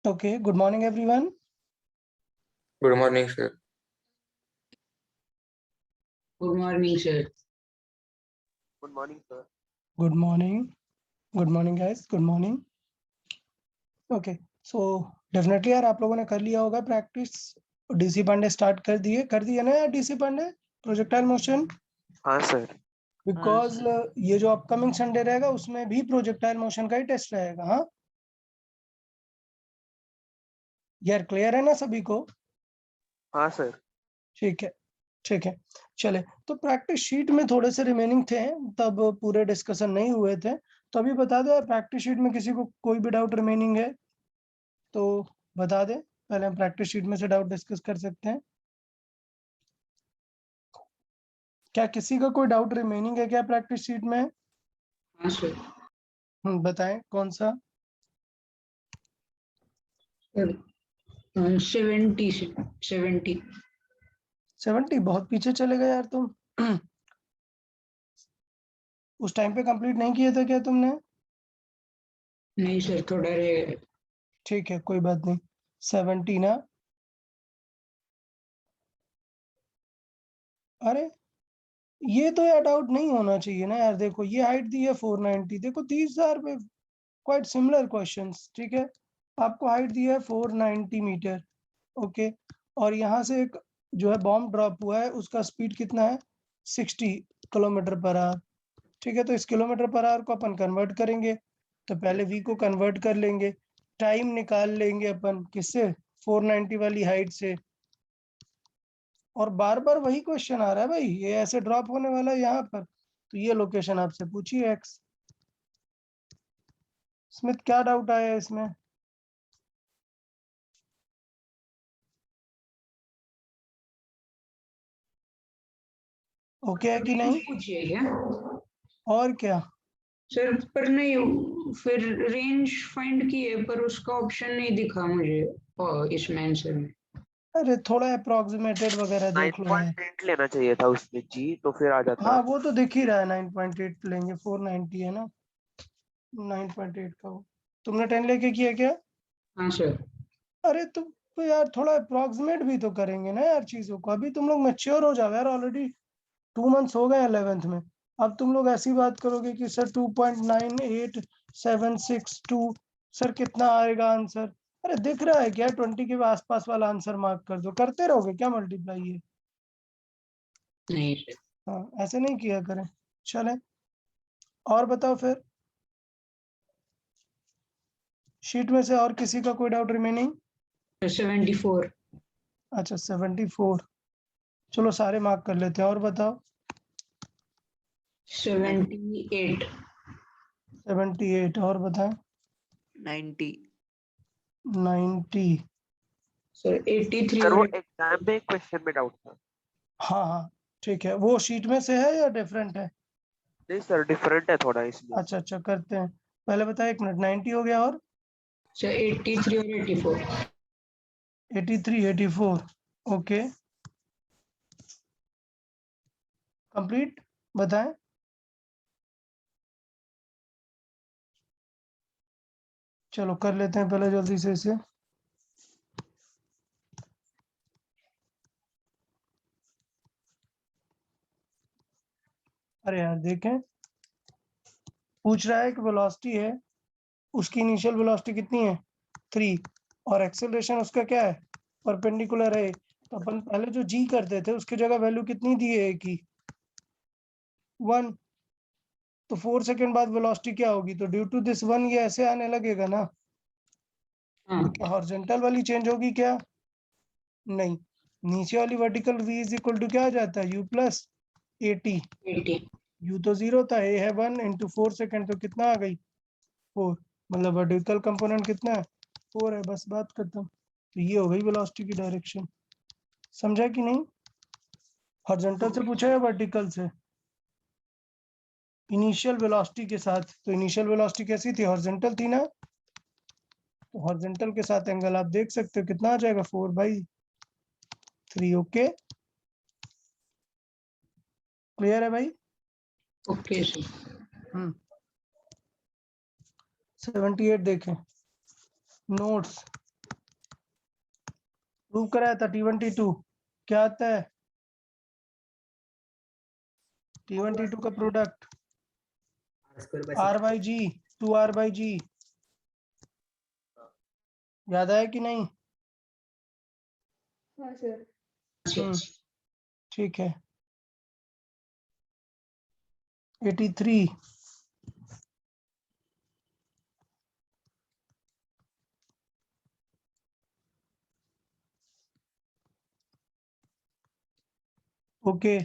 Okay, good morning, everyone. Good morning, sir. Good morning, sir. Good morning, sir. Good morning. Good morning, guys. Good morning. Okay, so definitely यार आप लोगों ने कर लिया होगा practice. DC Pandey start कर दिए ना यार डीसी पांडे प्रोजेक्टाइल मोशन. हाँ सर. बिकॉज ये जो अपकमिंग संडे रहेगा उसमें भी प्रोजेक्टाइल मोशन का ही टेस्ट रहेगा. हाँ यार क्लियर है ना सभी को? हाँ सर. ठीक है ठीक है. चले तो प्रैक्टिस शीट में थोड़े से रिमेनिंग थे, तब पूरे डिस्कशन नहीं हुए थे. तो अभी बता दो यार प्रैक्टिस शीट में किसी को कोई भी डाउट रिमेनिंग है तो बता दे. पहले हम प्रैक्टिस शीट में से डाउट डिस्कस कर सकते हैं. क्या किसी का कोई डाउट रिमेनिंग है क्या प्रैक्टिस शीट में? हाँ सर. बताएं कौन सा. 70. 70 बहुत पीछे चले गए यार तुम. उस टाइम पे कंप्लीट नहीं किया था क्या तुमने? नहीं सर, थोड़ा रहे. ठीक है कोई बात नहीं. 70 ना. अरे ये तो यार डाउट नहीं होना चाहिए ना यार. देखो ये हाइट दी है 490. देखो 30,000 पे क्वाइट सिमिलर क्वेश्चंस. ठीक है आपको हाइट दी है 490 मीटर. ओके और यहाँ से एक जो है बॉम्ब ड्रॉप हुआ है उसका स्पीड कितना है 60 किलोमीटर पर आवर. ठीक है तो इस किलोमीटर पर आवर को अपन कन्वर्ट करेंगे. तो पहले v को कन्वर्ट कर लेंगे. टाइम निकाल लेंगे अपन किससे 490 वाली हाइट से. और बार बार वही क्वेश्चन आ रहा है भाई, ये ऐसे ड्रॉप होने वाला है यहाँ पर. तो ये लोकेशन आपसे पूछी है x. स्मिथ क्या डाउट आया इसमें? ओके है कि नहीं? पूछिए क्या और क्या सर? पर नहीं, फिर रेंज फाइंड की है पर उसका ऑप्शन नहीं दिखा मुझे इसमें आंसर में. अरे थोड़ा अप्रोक्सीमेटेड वगैरह देख लो यार. 9.8 लेना चाहिए था उसमें जी, तो फिर आ जाता. हाँ वो तो दिख ही रहा है 9.8 लेंगे. 490 है ना 9.8 का. वो तुमने 10 लेके किया क्या? हाँ सर. अरे तो यार थोड़ा अप्रोक्सीमेट भी तो करेंगे ना यार चीजों को. अभी तुम लोग मैच्योर हो जाओ यार. ऑलरेडी 2 मंथ्स हो गए 11th में. अब तुम लोग ऐसी बात करोगे कि सर 2.98762 सर कितना आएगा आंसर. अरे दिख रहा है क्या 20 के आसपास वाला आंसर मार्क कर दो. करते रहोगे क्या मल्टीप्लाई ये? नहीं सर. हाँ ऐसे नहीं किया करें. चले और बताओ फिर शीट में से और किसी का कोई डाउट रिमेनिंग? 74. अच्छा 74. चलो सारे मार्क कर लेते हैं. और बताओ. 78. 78 और बताएं. 90. 90. सर 83 सर वो और एग्जाम में क्वेश्चन में डाउट था. हाँ हाँ ठीक है. वो शीट में से है या डिफरेंट है? नहीं सर, डिफरेंट है थोड़ा इसमें. अच्छा करते हैं. पहले बताए 1 मिनट. 90 हो गया और सर 83 और 84. 83 84. Okay complete. बताएं. चलो कर लेते हैं पहले जल्दी से इसे. अरे यार देखें पूछ रहा है कि वेलोसिटी है, उसकी इनिशियल वेलोसिटी कितनी है 3 और एक्सेलरेशन उसका क्या है परपेंडिकुलर है. तो अपन पहले जो g करते थे उसकी जगह वैल्यू कितनी दी है कि 1. तो 4 सेकंड बाद वेलोसिटी क्या होगी? तो ड्यू टू दिस 1 ये ऐसे आने लगेगा ना. हाँ. तो क्या हॉरिजॉन्टल वाली चेंज होगी क्या? नहीं. नीचे वाली vertical v is equal to क्या आ जाता है u प्लस 80. 80. u तो 0 था, a है 1 इंटू 4 सेकेंड तो कितना आ गई 4. मतलब वर्टिकल कंपोनेंट कितना है 4 है. बस बात खत्म. तो ये हो गई वेलोसिटी की डायरेक्शन. समझा कि नहीं? हॉरिजॉन्टल से पूछा है वर्टिकल से? इनिशियल वेलोसिटी के साथ. तो इनिशियल वेलोसिटी कैसी थी हॉरिजॉन्टल थी ना. तो हॉरिजॉन्टल के साथ एंगल आप देख सकते हो कितना आ जाएगा 4/3. ओके क्लियर है भाई? Okay sir. 78 देखें नोट्स. प्रूव कराया था T22 क्या आता है T22 का प्रोडक्ट R/G 2R/G याद आया कि नहीं? हाँ सर। ठीक है 83 ओके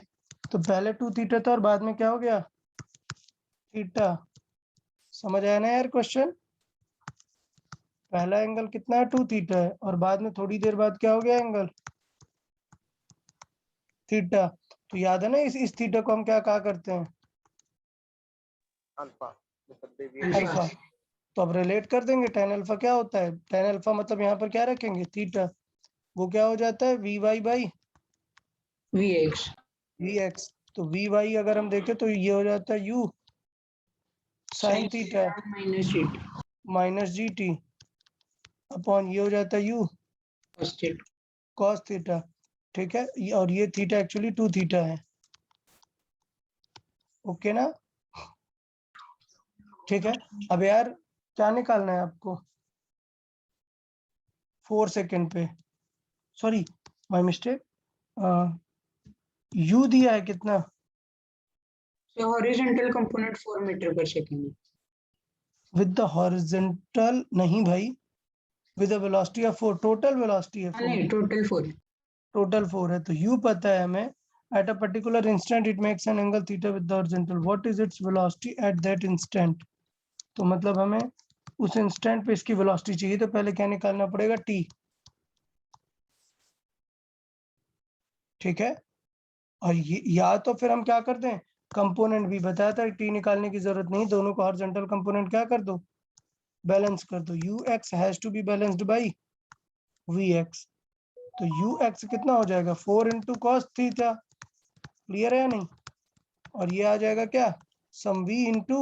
तो पहले 2 थीटा था और बाद में क्या हो गया थीटा। समझ आया ना यार क्वेश्चन? पहला एंगल कितना है 2 थीटा है और बाद में थोड़ी देर बाद क्या हो गया एंगल थीटा। तो याद है ना इस थीटा को हम क्या कहा करते हैं अल्फा मतलब deviation। अल्फा। तो अब रिलेट कर देंगे tan अल्फा क्या होता है tan अल्फा मतलब यहाँ पर क्या रखेंगे थीटा वो क्या हो जाता है Vy बाई Vx Vx। तो Vy अगर हम देखें तो ये हो जाता है u sine theta minus gt minus GT upon ये हो जाता है u cos theta. cos theta. ठीक है और ये थीटा एक्चुअली 2 थीटा है ओके ना। ठीक है अब यार क्या निकालना है आपको 4 सेकंड पे सॉरी माय मिस्टेक u दिया है कितना So horizontal component 4 मीटर पर सेकंड। विद द हॉरिजॉन्टल नहीं भाई with the velocity of 4 total velocity है 4 नहीं टोटल 4। टोटल 4 है तो u पता है हमें at a particular instant it makes an angle theta with the horizontal what is its velocity at that instant। तो मतलब हमें उस इंस्टेंट पे इसकी वेलोसिटी चाहिए तो पहले क्या निकालना पड़ेगा t ठीक है और या तो फिर हम क्या करते हैं कंपोनेंट भी बताया था t निकालने की जरूरत नहीं दोनों को हॉरिजॉन्टल कंपोनेंट क्या कर दो बैलेंस कर दो ux has to be balanced by vx। तो ux कितना हो जाएगा 4 इंटू कॉस थीटा क्लियर है या नहीं और ये आ जाएगा क्या सम v इंटू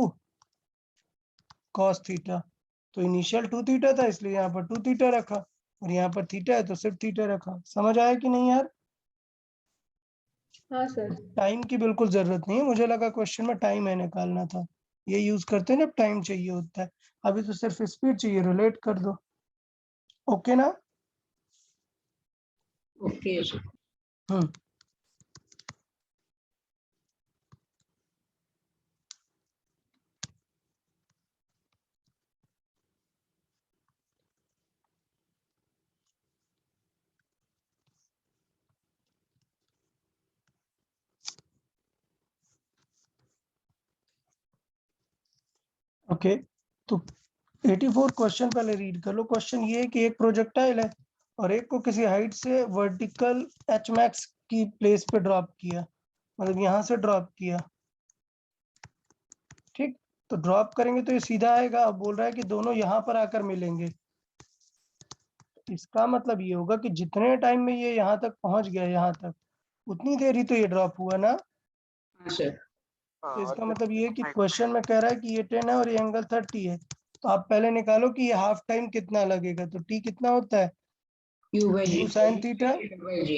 कॉस थीटा। तो इनिशियल 2 थीटा था इसलिए यहाँ पर 2 थीटा रखा और यहाँ पर थीटा है तो सिर्फ थीटा रखा। समझ आया कि नहीं यार? हाँ सर। टाइम की बिल्कुल जरूरत नहीं है मुझे लगा क्वेश्चन में टाइम है निकालना था ये यूज करते हैं जब टाइम चाहिए होता है अभी तो सिर्फ स्पीड चाहिए रिलेट कर दो ओके ना। Okay sir. हम्म ओके तो 84 क्वेश्चन पहले रीड कर लो। क्वेश्चन ये है कि एक प्रोजेक्टाइल है और एक को किसी हाइट से वर्टिकल एच मैक्स की प्लेस पे ड्रॉप किया मतलब यहाँ से ड्रॉप किया ठीक। तो ड्रॉप करेंगे तो ये सीधा आएगा। अब बोल रहा है कि दोनों यहाँ पर आकर मिलेंगे इसका मतलब ये होगा कि जितने टाइम में ये यहाँ तक पहुंच गया यहाँ तक उतनी देर ही तो ये ड्रॉप हुआ ना। हाँ सर। हाँ, तो और इसका फिर मतलब ये है कि 90 क्वेश्चन में कह रहा है कि ये 10 है और ये एंगल 30 है। तो आप पहले निकालो कि ये हाफ टाइम कितना लगेगा। तो टी कितना होता है u by g u sine theta by g।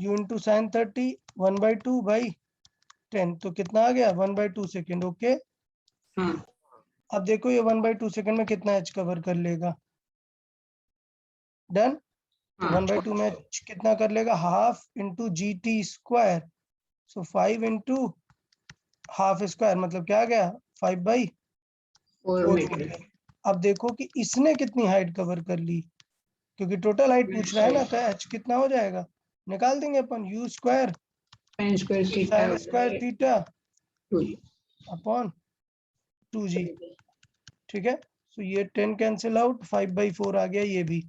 u into sine 30 1/2/10 तो कितना आ गया 1/2 सेकेंड ओके। हाँ अब देखो ये 1/2 सेकेंड में कितना एच कवर कर लेगा डन। तो हाँ 1/2 में h कितना कर लेगा half into G T square so 5 into half square मतलब क्या आ गया 5/4 4 मीटर। मीटर। अब देखो कि इसने कितनी हाइट कवर कर ली क्योंकि टोटल हाइट पूछ रहा है ना तो एच कितना हो जाएगा निकाल देंगे अपन u square sine square theta sine square theta 2g। Upon 2g ठीक है। सो ये 10 कैंसिल आउट 5/4 आ गया ये भी।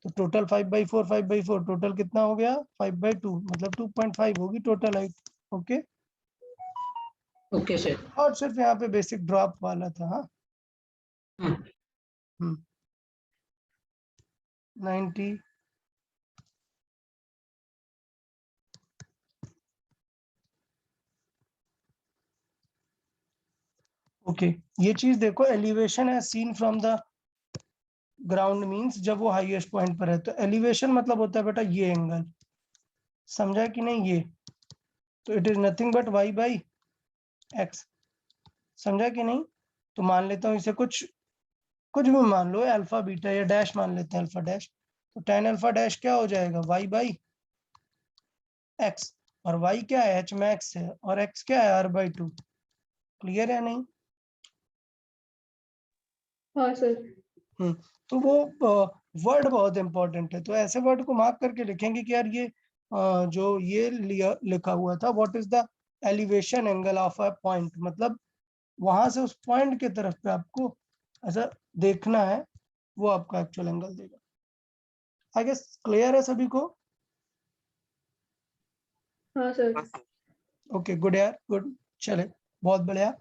तो टोटल 5/4 टोटल कितना हो गया 5/2 मतलब 2.5 होगी total height okay. Okay sir. और सिर्फ यहाँ पे बेसिक ड्रॉप वाला था हाँ हाँ 90 ओके ये चीज देखो एलिवेशन है seen from the ground means जब वो हाईएस्ट पॉइंट पर है, तो एलिवेशन मतलब होता है बेटा ये एंगल, समझा कि नहीं? ये तो it is nothing but y by x, समझा कि नहीं? तो मान लेता हूँ इसे कुछ भी मान लो, अल्फा बीटा या डैश मान लेते हैं, अल्फा डैश। तो tan अल्फा डैश क्या हो जाएगा? y बाई x, और y क्या है? h मैक्स है, और x क्या है? r by 2। क्लियर है नहीं? हाँ सर। तो वो वर्ड बहुत इंपॉर्टेंट है, तो ऐसे वर्ड को मार्क करके लिखेंगे कि यार ये जो ये लिखा हुआ था, what is the elevation angle of a point, मतलब वहां से उस पॉइंट की तरफ पे आपको ऐसा देखना है, वो आपका एक्चुअल एंगल देगा। आई गेस क्लियर है सभी को? हाँ सर। हाँ सर। ओके गुड यार, गुड, चले बहुत बढ़िया।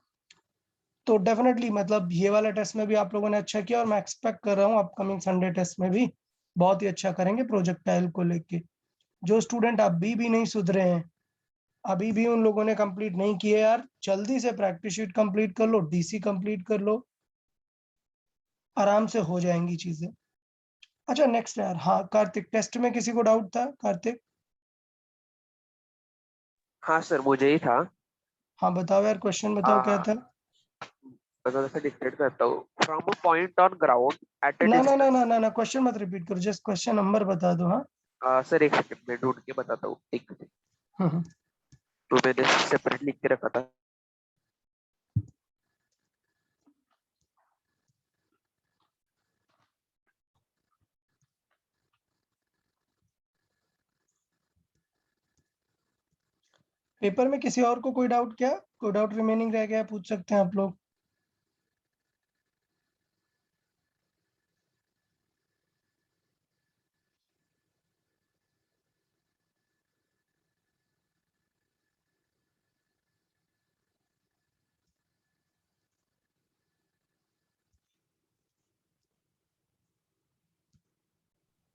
तो डेफिनेटली मतलब ये वाला टेस्ट में भी आप लोगों ने अच्छा किया, और मैं एक्सपेक्ट कर रहा हूँ अपकमिंग संडे टेस्ट में भी बहुत ही अच्छा करेंगे प्रोजेक्टाइल को लेके। जो स्टूडेंट अभी भी नहीं सुधरे हैं, अभी भी उन लोगों ने कंप्लीट नहीं किए यार, जल्दी से प्रैक्टिस शीट कंप्लीट कर लो, डीसी कंप्लीट कर लो, आराम से हो जाएंगी चीजें। अच्छा नेक्स्ट यार, हाँ कार्तिक, टेस्ट में किसी को डाउट था? कार्तिक हाँ सर, मुझे ही था। हाँ बताओ यार, क्वेश्चन बताओ क्या था? मैं थोड़ा सा डिक्टेट करता हूँ। From a point on ground at अ ना ना ना डिस्टेंस। ना ना ना, क्वेश्चन मत रिपीट करो, जस्ट क्वेश्चन नंबर बता दो। हाँ सर एक सेकंड में ढूंढ के बताता हूँ, एक मिनट। हम्म, तो मैंने सेपरेट लिख के रखा था। पेपर में किसी और को कोई डाउट? क्या कोई डाउट रिमेनिंग रह गया है, पूछ सकते हैं आप लोग।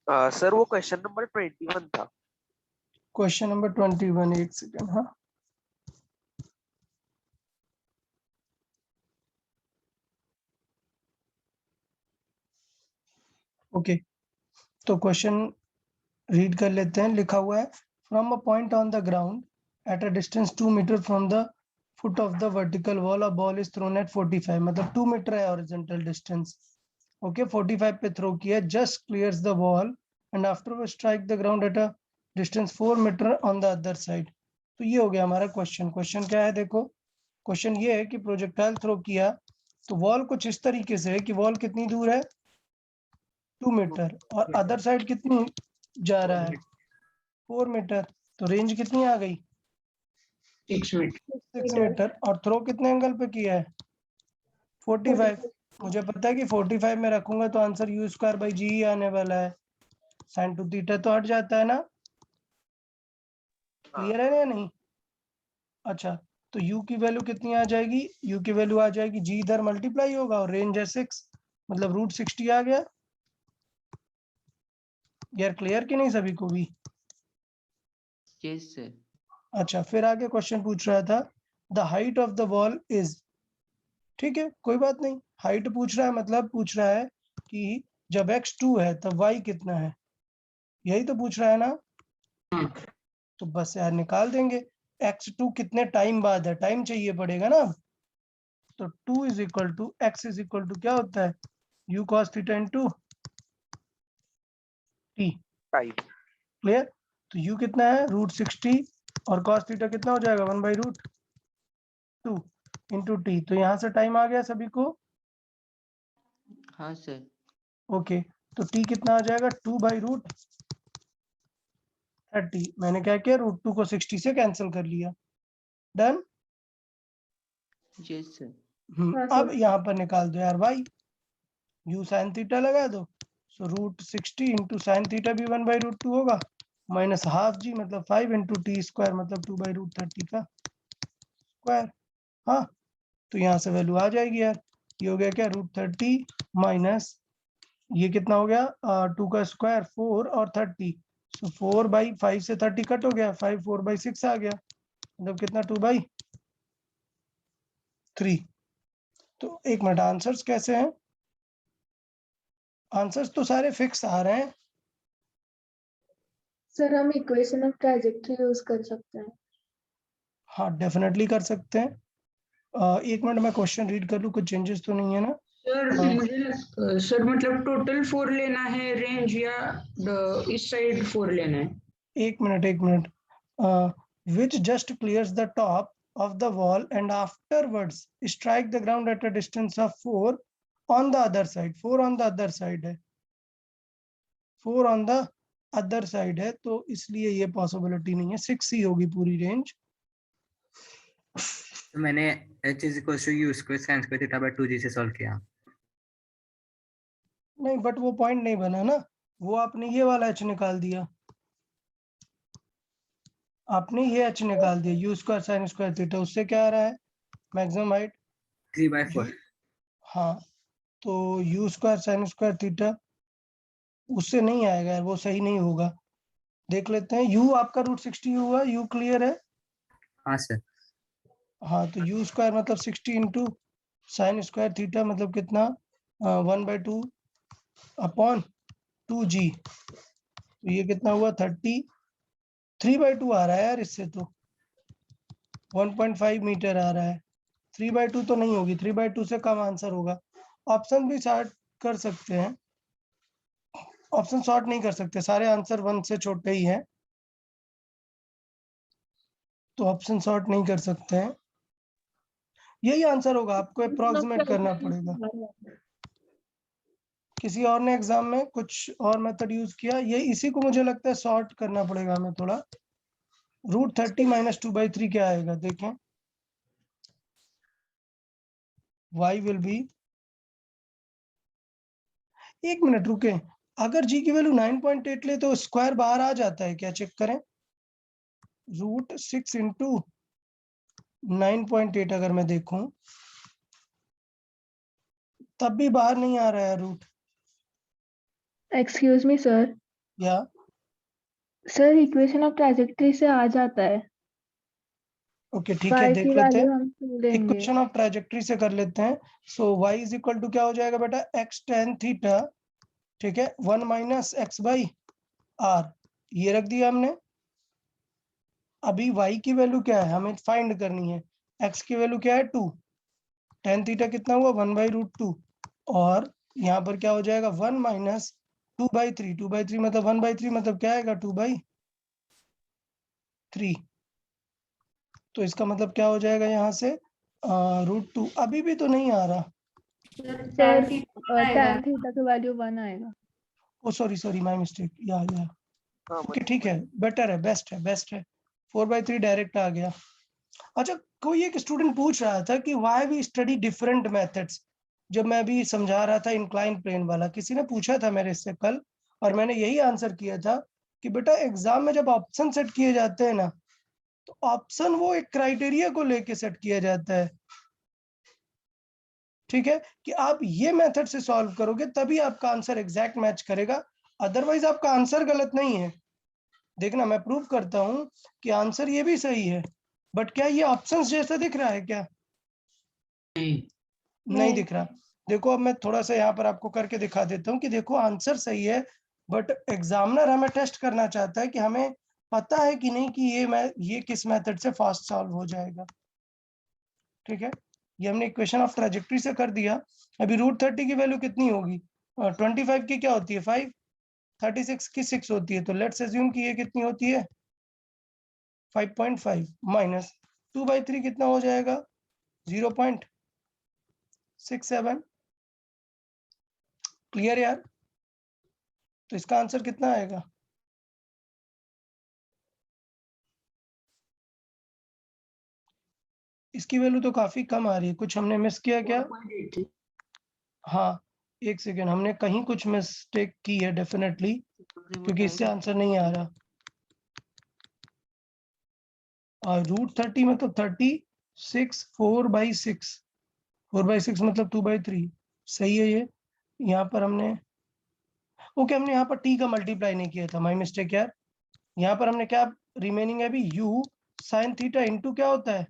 सर वो क्वेश्चन नंबर 21 था। क्वेश्चन नंबर 21, एक सेकेंड। हाँ ओके, तो क्वेश्चन रीड कर लेते हैं। लिखा हुआ है, from a point on the ground at a distance 2 metre from the foot of the vertical wall, a ball is thrown at 45, मतलब 2 मीटर है हॉरिजॉन्टल डिस्टेंस। ओके 45 पे थ्रो किया, just clears the wall and after वो strike the ground at a distance 4 metre on the other side. तो ये हो गया हमारा क्वेश्चन। क्वेश्चन क्या है देखो, क्वेश्चन ये है कि प्रोजेक्टाइल थ्रो किया, तो वॉल कुछ इस तरीके से है कि वॉल कितनी दूर है? 2 मीटर, और अदर साइड कितनी जा रहा है? 4 मीटर। तो रेंज कितनी आ गई? 6 मीटर। 6 मीटर। और थ्रो कितने एंगल पे किया है? 45। मुझे पता है कि 45 में रखूंगा तो आंसर यू स्क्वायर बाई जी ही आने वाला है, साइन टू थीटा तो हट जाता है ना? क्लियर है या नहीं? अच्छा, तो u की वैल्यू कितनी आ जाएगी? u की वैल्यू आ जाएगी, g इधर मल्टीप्लाई होगा और रेंज है 6, मतलब √60 आ गया। यार क्लियर कि नहीं सभी को भी? Yes sir. अच्छा, फिर आगे क्वेश्चन पूछ रहा था, the height of the wall is, ठीक है कोई बात नहीं, हाइट पूछ रहा है मतलब पूछ रहा है कि जब x 2 है तब y कितना है, यही तो पूछ रहा है ना? हाँ तो बस यार निकाल देंगे, x2 कितने टाइम बाद है, टाइम चाहिए पड़ेगा ना। तो 2 is equal to x is equal to क्या होता है? u cos theta into t। Time. Clear? तो u कितना है? √60, और cos थीटा कितना हो जाएगा? 1/√2 इंटू t। तो यहाँ से टाइम आ गया सभी को? हाँ सर। ओके, तो t कितना आ जाएगा? 2/√30। मैंने क्या किया, √2 को 60 से कैंसिल कर लिया। डन। Yes sir. हाँ सर। अब यहाँ पर निकाल दो यार y, u साइन थीटा लगा दो, सो √60 इंटू साइन थीटा भी 1/√2 होगा, माइनस हाफ जी मतलब 5 इंटू टी स्क्वायर मतलब 2/√30 का स्क्वायर। हाँ, तो यहाँ से वैल्यू आ जाएगी यार, ये हो गया क्या? √30 माइनस ये कितना हो गया? 2 का स्क्वायर 4 और 30, सो 4/5 से 30 कट हो गया, 5 4/6 आ गया, मतलब कितना? 2/3। तो एक मिनट, आंसर्स कैसे हैं? आंसर्स तो सारे फिक्स आ रहे हैं। सर हम इक्वेशन ऑफ ट्राजेक्टरी यूज कर सकते हैं। हाँ डेफिनेटली कर सकते हैं। एक मिनट मैं क्वेश्चन रीड कर लूँ, कुछ चेंजेस तो नहीं है ना। सर सर मतलब टोटल 4 लेना है रेंज या इस साइड 4 लेना है? एक minute. Which just clears the top of the wall and afterwards strike the ground at a distance of 4 on the other side। 4 on the other side है, 4 on the other side है, तो इसलिए ये possibility नहीं है। 6 ही होगी पूरी range. तो मैंने h is equal to u square sin square theta by 2g से सॉल्व किया। नहीं बट वो पॉइंट नहीं बना ना, वो आपने ये वाला h निकाल दिया, आपने ये h निकाल दिया u square sin square theta, उससे क्या आ रहा है मैक्सिमम हाइट 3/4। हाँ तो u square sin square theta उससे नहीं आएगा यार, वो सही नहीं होगा। देख लेते हैं, u आपका √60 हुआ, u क्लियर है? हाँ सर। हाँ तो u स्क्वायर मतलब 60 इंटू साइन स्क्वायर थीटा मतलब कितना 1/2 अपॉन 2g, तो ये कितना हुआ 30। 3/2 आ रहा है यार, इससे तो 1.5 मीटर आ रहा है। 3/2 तो नहीं होगी, 3/2 से कम आंसर होगा। ऑप्शन भी सॉर्ट कर सकते हैं, ऑप्शन सॉर्ट नहीं कर सकते, सारे आंसर 1 से छोटे ही हैं, तो ऑप्शन सॉर्ट नहीं कर सकते हैं। यही आंसर होगा, आपको अप्रोक्सीमेट करना पड़ेगा। किसी और ने एग्जाम में कुछ और मेथड यूज किया, ये इसी को मुझे लगता है सॉर्ट करना पड़ेगा हमें थोड़ा। √30 माइनस 2/3 क्या आएगा देखें, y विल बी, एक मिनट रुके, अगर g की वैल्यू 9.8 ले तो स्क्वायर बाहर आ जाता है क्या, चेक करें। √6 इंटू 9.8 अगर मैं देखूं तब भी बाहर नहीं आ रहा है रूट। एक्सक्यूज मी सर, या सर इक्वेशन ऑफ ट्राजेक्टरी से आ जाता है। ओके ठीक है, y देख की लेते वैल्यू हैं, हम 2 लेंगे। इक्वेशन ऑफ ट्राजेक्टरी से कर लेते हैं। सो y इज इक्वल टू क्या हो जाएगा बेटा, x tan थीटा, ठीक है, 1 माइनस x बाई r, ये रख दिया हमने। अभी y की वैल्यू क्या है हमें फाइंड करनी है, x की वैल्यू क्या है 2, tan थीटा कितना हुआ 1/√2, और यहाँ पर क्या हो जाएगा 1 माइनस 2/3, 2/3 मतलब 1/3 मतलब क्या आएगा 2/3, तो इसका मतलब क्या हो जाएगा यहाँ से √2। अभी भी तो नहीं आ रहा, सर tan थीटा की वैल्यू 1 आएगा। ओ सॉरी माय मिस्टेक, या हाँ ओके ठीक है, बेटर है, बेस्ट है 4/3 डायरेक्ट आ गया। अच्छा, कोई एक स्टूडेंट पूछ रहा था कि why we study different methods, जब मैं भी समझा रहा था इंक्लाइन प्लेन वाला, किसी ने पूछा था मेरे से कल, और मैंने यही आंसर किया था कि बेटा एग्जाम में जब ऑप्शन सेट किए जाते हैं ना, तो ऑप्शन वो एक क्राइटेरिया को लेके सेट किया जाता है, ठीक है, कि आप ये मेथड से सॉल्व करोगे तभी आपका आंसर एग्जैक्ट मैच करेगा, अदरवाइज आपका आंसर गलत नहीं है। देखना मैं प्रूव करता हूं कि आंसर ये भी सही है, बट क्या ये ऑप्शंस जैसा दिख रहा है क्या? नहीं दिख रहा। देखो अब मैं थोड़ा सा यहाँ पर आपको करके दिखा देता हूँ कि देखो आंसर सही है, बट एग्जामिनर हमें टेस्ट करना चाहता है कि हमें पता है कि नहीं कि ये किस मेथड से फास्ट सॉल्व हो जाएगा, ठीक है। ये हमने इक्वेशन ऑफ ट्रेजेक्टरी से कर दिया। अभी √30 की वैल्यू कितनी होगी, 25 की क्या होती है 5, 36 की 6 होती है, तो लेट्स अज्यूम कि ये कितनी होती है 5.5 माइनस 2/3 कितना हो जाएगा 0.67। क्लियर यार, तो इसका आंसर कितना आएगा, इसकी वैल्यू तो काफी कम आ रही है, कुछ हमने मिस किया क्या? 4.8 हाँ एक सेकेंड, हमने कहीं कुछ मिस्टेक की है डेफिनेटली, क्योंकि इससे आंसर नहीं आ रहा। और √30 मतलब 36 4/6, 4/6 मतलब 2/3, सही है ये। यहाँ पर हमने ओके, हमने यहाँ पर t का मल्टीप्लाई नहीं किया था, माय मिस्टेक यार। यहाँ पर हमने क्या रिमेनिंग है अभी, u sin थीटा इंटू क्या होता है,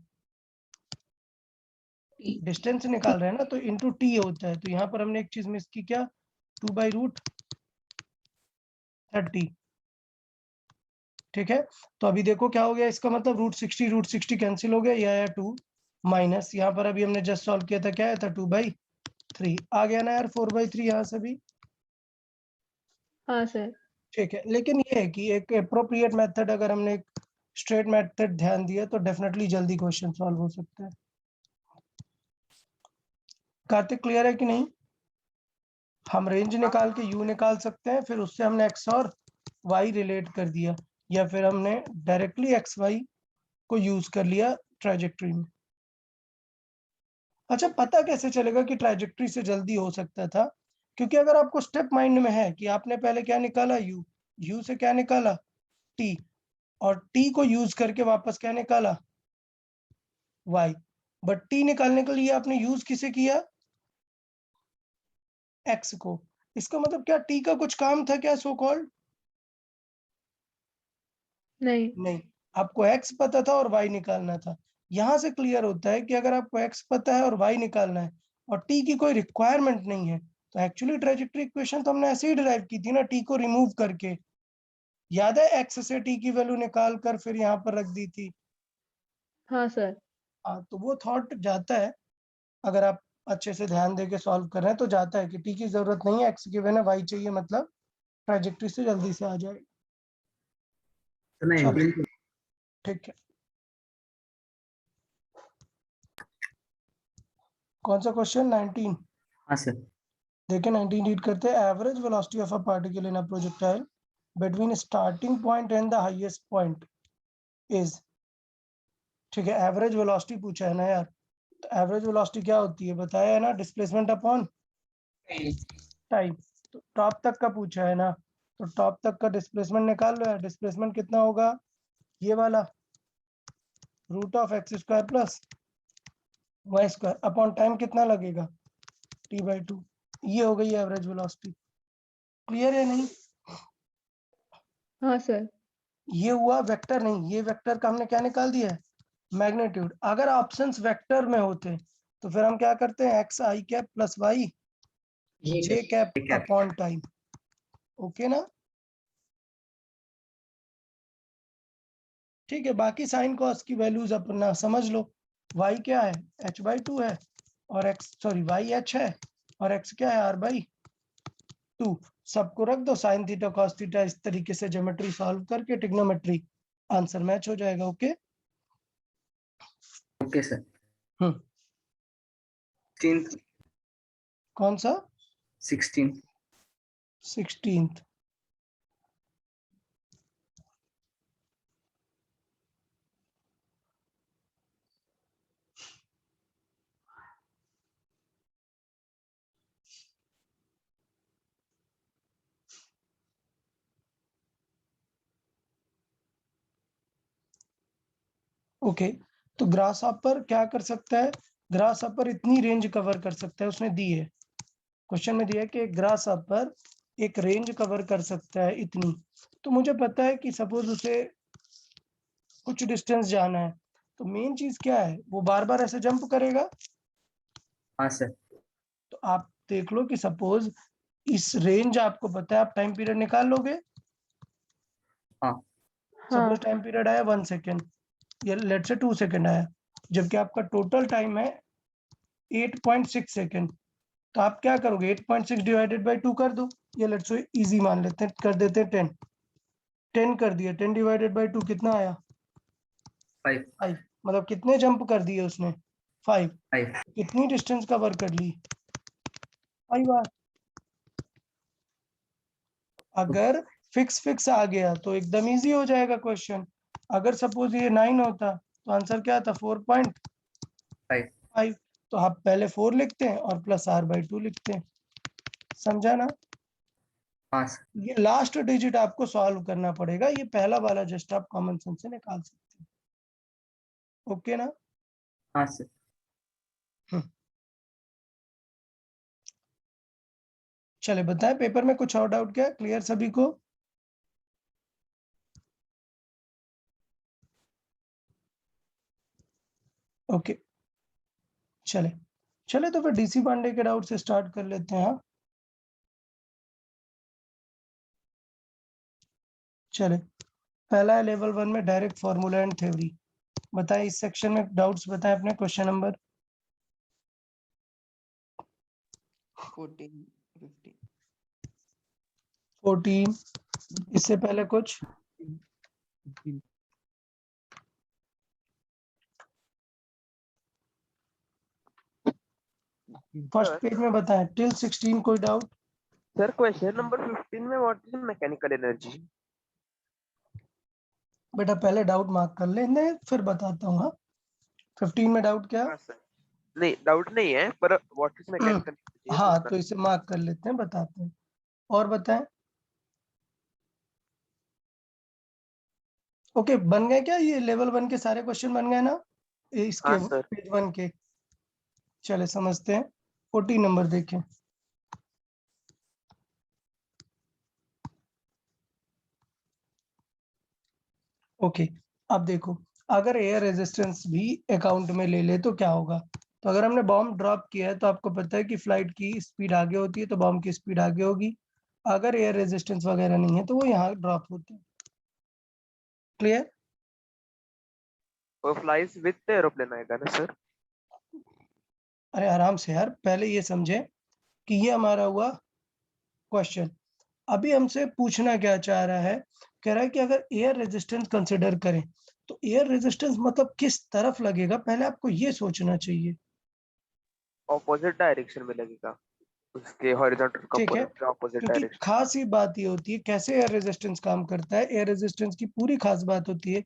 डिस्टेंस निकाल रहे हैं ना, तो इंटू t होता है, तो यहाँ पर हमने एक चीज मिस की क्या, 2/√30। ठीक है, तो अभी देखो क्या हो गया, इसका मतलब √60 कैंसिल हो गया, ये आया 2 माइनस, यहाँ पर अभी हमने जस्ट सॉल्व किया था, क्या आया था 2/3 आ गया ना यार, 4/3 यहाँ से भी। हाँ सर। ठीक है, लेकिन ये है कि एक अप्रोप्रिएट मेथड, अगर हमने एक स्ट्रेट मेथड ध्यान दिया तो डेफिनेटली जल्दी क्वेश्चन सॉल्व हो सकता है। कार्तिक क्लियर है कि नहीं? हम रेंज निकाल के u निकाल सकते हैं, फिर उससे हमने x और y रिलेट कर दिया, या फिर हमने डायरेक्टली एक्स वाई को यूज कर लिया ट्रैजेक्टरी में। अच्छा, पता कैसे चलेगा कि ट्रैजेक्टरी से जल्दी हो सकता था? क्योंकि अगर आपको स्टेप माइंड में है कि आपने पहले क्या निकाला, u से क्या निकाला, t, और t को यूज करके वापस क्या निकाला, y, बट t निकालने के लिए आपने यूज किसे किया, x को। इसका मतलब क्या t का कुछ काम था क्या सो कॉल्ड? नहीं, आपको x पता था और y निकालना था। यहां से क्लियर होता है कि अगर आपको x पता है और y निकालना है और t की कोई रिक्वायरमेंट नहीं है, तो एक्चुअली ट्रैजेक्टरी इक्वेशन तो हमने ऐसे ही डिराइव की थी ना, t को रिमूव करके। याद है, x से t की वैल्यू निकाल कर फिर यहाँ पर रख दी थी। हाँ सर। हाँ, तो वो थॉट जाता है, अगर आप अच्छे से ध्यान देके सॉल्व कर रहे हैं तो जाता है कि t की जरूरत नहीं है, x गिवन है, y चाहिए, मतलब ट्रैजेक्टरी से जल्दी से आ जाएगा। तो मैं चलो, 19 ठीक है, कौन सा क्वेश्चन, 19? हाँ सर। देखिए 19 रीड करते हैं, average velocity of a particle in a projectile between starting point and the highest point is. ठीक है, एवरेज वेलोसिटी पूछा है ना यार, तो एवरेज वेलोसिटी क्या होती है बताया है ना, डिस्प्लेसमेंट अपॉन टाइम। तो टॉप तक का पूछा है ना, तो टॉप तक का डिस्प्लेसमेंट निकाल लो यार। डिस्प्लेसमेंट कितना होगा, ये वाला √(x² + y² अपॉन टाइम कितना लगेगा, t/2। ये हो गई एवरेज वेलोसिटी। क्लियर है नहीं? हाँ सर। ये हुआ वेक्टर, नहीं, ये वेक्टर का हमने क्या निकाल दिया है, मैग्नीट्यूड। अगर ऑप्शंस वेक्टर में होते तो फिर हम क्या करते हैं, xi cap + y j cap ठीक है। Upon time. ओके ना? ठीक है, बाकी साइन कॉस की वैल्यूज अपना समझ लो। y क्या है, h/2 है, और y h है, और x क्या है, r/2। सबको रख दो, साइन थीटा कॉस थीटा, इस तरीके से ज्योमेट्री सॉल्व करके ट्रिग्नोमेट्री आंसर मैच हो जाएगा। Okay, okay sir. हम्म, 16th कौन सा, 16th 16th? ओके, तो ग्रास हॉपर क्या कर सकता है, ग्रास हॉपर इतनी रेंज कवर कर सकता है, उसने दी है, क्वेश्चन में दिया है कि ग्रास हॉपर एक रेंज कवर कर सकता है इतनी। तो मुझे पता है कि सपोज उसे कुछ डिस्टेंस जाना है, तो मेन चीज क्या है, वो बार बार ऐसे जंप करेगा। हाँ सर। तो आप देख लो कि सपोज इस रेंज आपको पता है, आप टाइम पीरियड निकाल लोगे। हाँ हाँ सपोज टाइम पीरियड आया 1 सेकेंड, या लेट से 2 सेकेंड आया, जबकि आपका टोटल टाइम है 8.6 सेकेंड। तो आप क्या करोगे, 8.6 डिवाइडेड बाई 2 कर दो, या लेट्स से इजी मान लेते हैं, कर देते हैं 10 कर दिया, 10 डिवाइडेड बाई 2 कितना आया, 5 5। मतलब कितने जंप कर दिए उसने, 5। 5 कितनी डिस्टेंस कवर कर ली, 5 बार। अगर फिक्स आ गया तो एकदम इजी हो जाएगा क्वेश्चन। अगर सपोज ये 9 होता तो आंसर क्या था, 4.5। 5 तो आप पहले 4 लिखते हैं और प्लस r/2 लिखते हैं, समझा ना? हाँ सर। ये लास्ट डिजिट आपको सॉल्व करना पड़ेगा, ये पहला वाला जस्ट आप कॉमन सेंस से निकाल सकते हैं। ओके ना? हाँ सर। चले बताएं, पेपर में कुछ और डाउट क्या, क्लियर सभी को? ओके, चले तो फिर डीसी पांडे के डाउट से स्टार्ट कर लेते हैं। हाँ, चले, पहला है लेवल 1 में डायरेक्ट फॉर्मूला एंड थ्योरी। बताएं इस सेक्शन में डाउट्स बताएं अपने। क्वेश्चन नंबर 14, 15, 14, इससे पहले कुछ? 15. First Sir. पेज में बताएं टिल 16, कोई डाउट? सर क्वेश्चन नंबर 15 में व्हाट इज मैकेनिकल एनर्जी? बेटा पहले डाउट मार्क कर लेने फिर बताता हूँ। हाँ, 15 में डाउट क्या? हाँ सर, नहीं डाउट नहीं है, पर व्हाट इज मैकेनिकल एनर्जी हाँ पूछना। तो इसे मार्क कर लेते हैं, बताते हैं। और बताएं। ओके, बन गए क्या ये लेवल 1 के सारे क्वेश्चन बन गए ना इसके हाँ सर। पेज 1 के? चले समझते हैं। 14 नंबर देखें। ओके, अब देखो, अगर एयर रेजिस्टेंस भी अकाउंट में ले ले तो क्या होगा। तो अगर हमने बॉम्ब ड्रॉप किया है तो आपको पता है कि फ्लाइट की स्पीड आगे होती है, तो बॉम्ब की स्पीड आगे होगी। अगर एयर रेजिस्टेंस वगैरह नहीं है तो वो यहाँ ड्रॉप होते हैं। क्लियर? वो फ्लाइज विद एरोप्लेन आएगा ना सर? अरे आराम से यार, पहले ये समझे कि ये हमारा हुआ क्वेश्चन। अभी हमसे पूछना क्या चाह रहा है, कह रहा है कि अगर एयर रेजिस्टेंस कंसिडर करें तो एयर रेजिस्टेंस मतलब किस तरफ लगेगा, पहले आपको ये सोचना चाहिए। ऑपोजिट डायरेक्शन में लगेगा, उसके हॉरिजॉन्टल ठीक है, कंपोनेंट के ऑपोजिट क्योंकि डायरेक्शन। खास ही बात ये होती है कैसे एयर रेजिस्टेंस काम करता है। एयर रेजिस्टेंस की पूरी खास बात होती है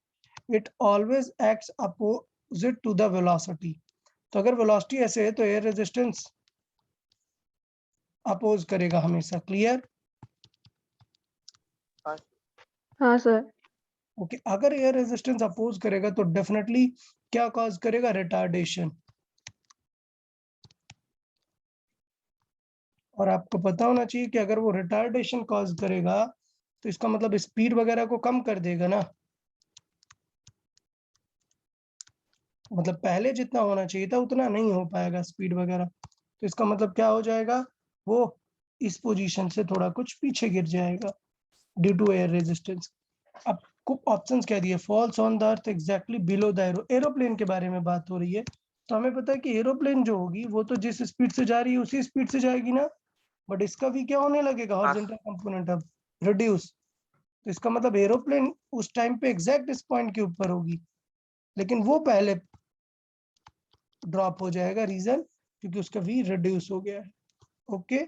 it always acts opposite to the velocity. तो अगर वेलोसिटी ऐसे है तो एयर रेजिस्टेंस अपोज करेगा हमेशा। क्लियर? हाँ सर। ओके, अगर एयर रेजिस्टेंस अपोज करेगा तो डेफिनेटली क्या कॉज करेगा, रिटार्डेशन। और आपको पता होना चाहिए कि अगर वो रिटार्डेशन कॉज करेगा तो इसका मतलब स्पीड वगैरह को कम कर देगा ना। मतलब पहले जितना होना चाहिए था उतना नहीं हो पाएगा स्पीड वगैरह। तो इसका मतलब क्या हो जाएगा, वो इस पोजीशन से थोड़ा कुछ पीछे गिर जाएगा ड्यू टू एयर रेजिस्टेंस। अब कुछ ऑप्शंस क्या दिए, falls on the earth exactly below the aeroplane के बारे में बात हो रही है। तो हमें पता है कि एरोप्लेन जो होगी वो तो जिस स्पीड से जा रही है उसी स्पीड से जाएगी ना, बट इसका भी क्या होने लगेगा, हॉरिजॉन्टल कंपोनेंट अब रिड्यूस। तो इसका मतलब एरोप्लेन उस टाइम पे एग्जैक्ट इस पॉइंट के ऊपर होगी, लेकिन वो पहले ड्रॉप हो जाएगा। रीजन क्योंकि उसका वी रिड्यूस हो गया है। Okay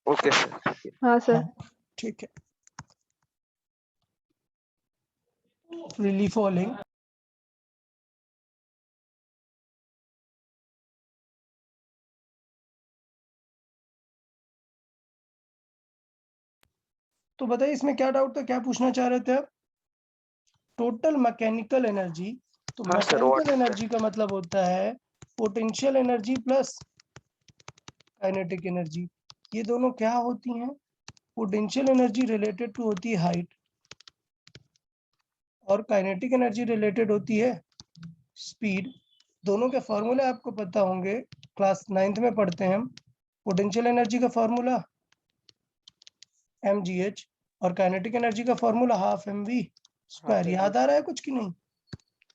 okay sir. हाँ सर। हाँ ठीक है। फ्रीली फॉलिंग, तो बताइए इसमें क्या डाउट था, क्या पूछना चाह रहे थे आप? Total mechanical energy. तो हाँ sir, what mechanical is energy का मतलब होता है potential energy plus kinetic energy. ये दोनों क्या होती हैं? पोटेंशियल एनर्जी रिलेटेड टू होती है हाइट और काइनेटिक एनर्जी रिलेटेड होती है स्पीड। दोनों के फॉर्मूले आपको पता होंगे, क्लास 9th में पढ़ते हैं हम। पोटेंशियल एनर्जी का फॉर्मूला mgh और काइनेटिक एनर्जी का formula half mv square. Sir. याद आ रहा है कुछ कि नहीं?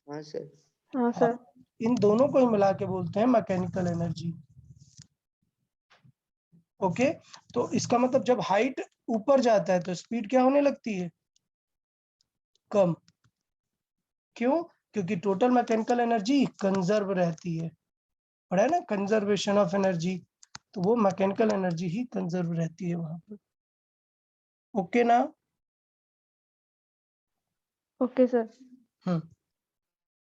हाँ सर। हाँ हाँ, सर। इन दोनों को ही मिला के बोलते हैं मैकेनिकल एनर्जी। ओके, तो इसका मतलब जब हाइट ऊपर जाता है तो स्पीड क्या होने लगती है, कम। क्यों? क्योंकि टोटल मैकेनिकल एनर्जी कंजर्व रहती है। पढ़ा है ना, कंजर्वेशन ऑफ एनर्जी। तो वो मैकेनिकल एनर्जी ही कंजर्व रहती है वहां पर। ओके ना? Okay sir.